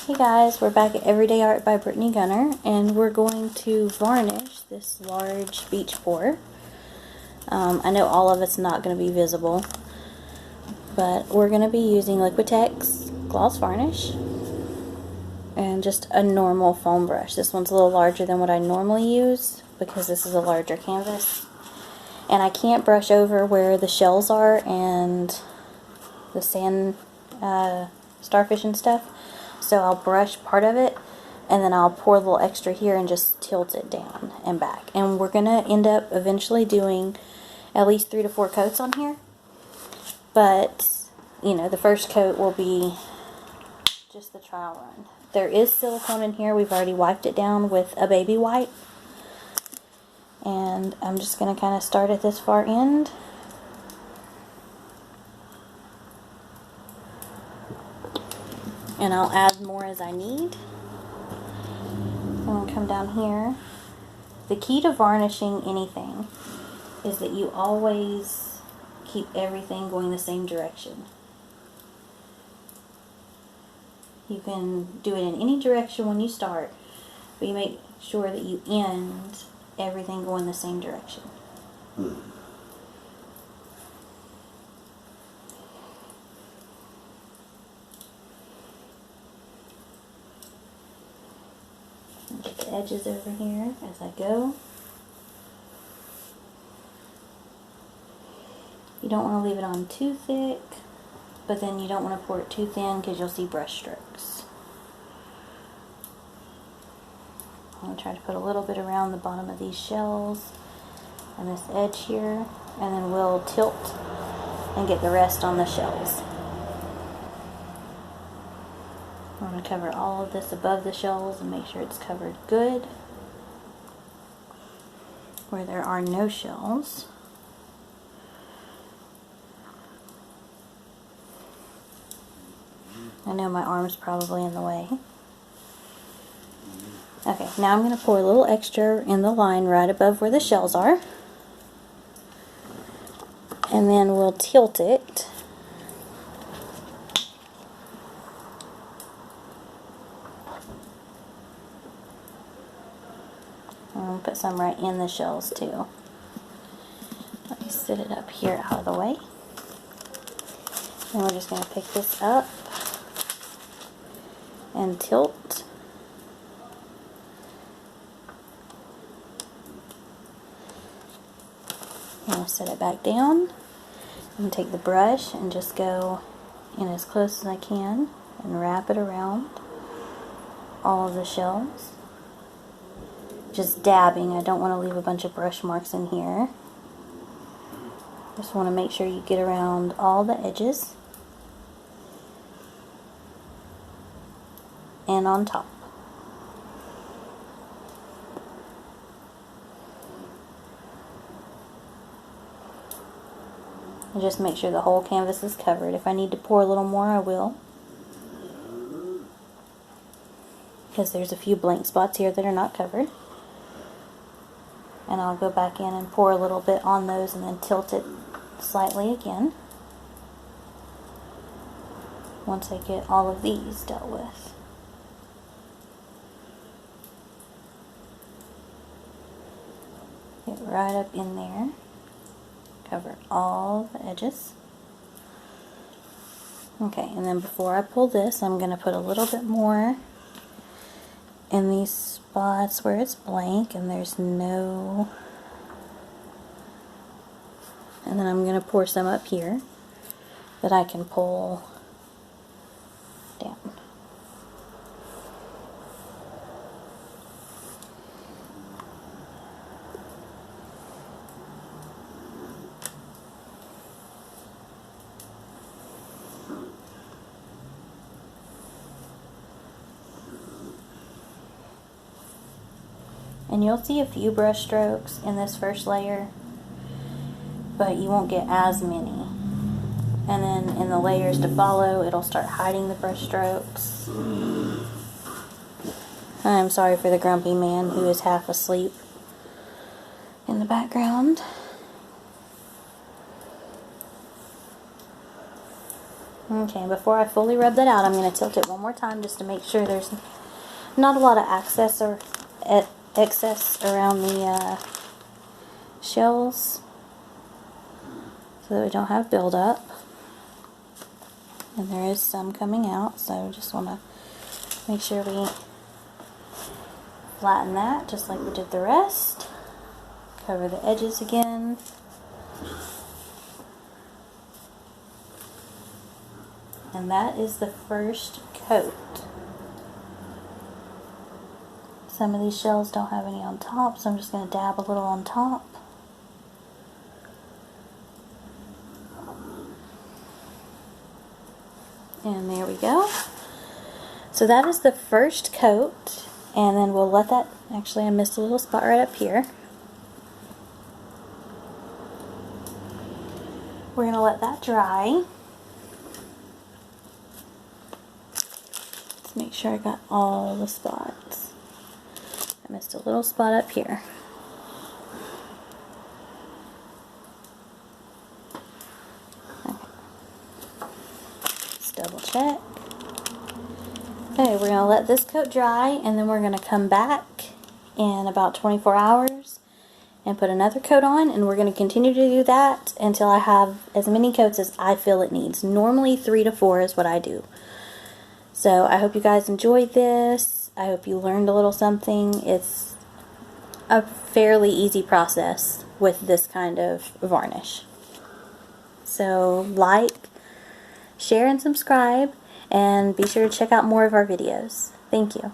Hey guys, we're back at Everyday Art by Brittany Gunter, and we're going to varnish this large beach pour. I know all of it's not going to be visible, but we're going to be using liquitex gloss varnish and just a normal foam brush. This one's a little larger than what I normally use because this is a larger canvas. And I can't brush over where the shells are and the sand starfish and stuff. So I'll brush part of it, and then I'll pour a little extra here and just tilt it down and back. And we're going to end up eventually doing at least 3 to 4 coats on here. But, you know, the first coat will be just the trial run. There is silicone in here. We've already wiped it down with a baby wipe. And I'm just going to kind of start at this far end. And I'll add more as I need. I'm going to come down here. The key to varnishing anything is that you always keep everything going the same direction. You can do it in any direction when you start, but you make sure that you end everything going the same direction. Get the edges over here as I go. You don't want to leave it on too thick, but then you don't want to pour it too thin because you'll see brush strokes. I'm going to try to put a little bit around the bottom of these shells and this edge here, and then we'll tilt and get the rest on the shells. I'm going to cover all of this above the shells and make sure it's covered good. Where there are no shells, I know my arm's probably in the way. Okay, now I'm going to pour a little extra in the line right above where the shells are. And then we'll tilt it. I'm going to put some right in the shells too. Let me sit it up here out of the way. And we're just going to pick this up and tilt. And I'll set it back down and take the brush and just go in as close as I can and wrap it around all of the shells. Just dabbing. I don't want to leave a bunch of brush marks in here. Just want to make sure you get around all the edges and on top. And just make sure the whole canvas is covered. If I need to pour a little more, I will. Because there's a few blank spots here that are not covered. And I'll go back in and pour a little bit on those and then tilt it slightly again. Once I get all of these dealt with. Get right up in there. Cover all the edges. Okay, and then before I pull this, I'm going to put a little bit more in these spots where it's blank and there's no, and then I'm going to pour some up here that I can pull down. And you'll see a few brush strokes in this first layer, but you won't get as many. And then in the layers to follow, it'll start hiding the brush strokes. I'm sorry for the grumpy man who is half asleep in the background. Okay, before I fully rub that out, I'm going to tilt it one more time just to make sure there's not a lot of excess around the shells, so that we don't have buildup. And there is some coming out, so I just want to make sure we flatten that just like we did the rest. Cover the edges again. And that is the first coat. Some of these shells don't have any on top, so I'm just going to dab a little on top. And there we go. So that is the first coat, and then we'll let that, actually I missed a little spot right up here. We're going to let that dry. Let's make sure I got all the spots. I missed a little spot up here. Okay. Let's double check. Okay, we're going to let this coat dry, and then we're going to come back in about 24 hours and put another coat on, and we're going to continue to do that until I have as many coats as I feel it needs. Normally 3 to 4 is what I do. So I hope you guys enjoyed this. I hope you learned a little something. It's a fairly easy process with this kind of varnish. So like, share, and subscribe, and be sure to check out more of our videos. Thank you.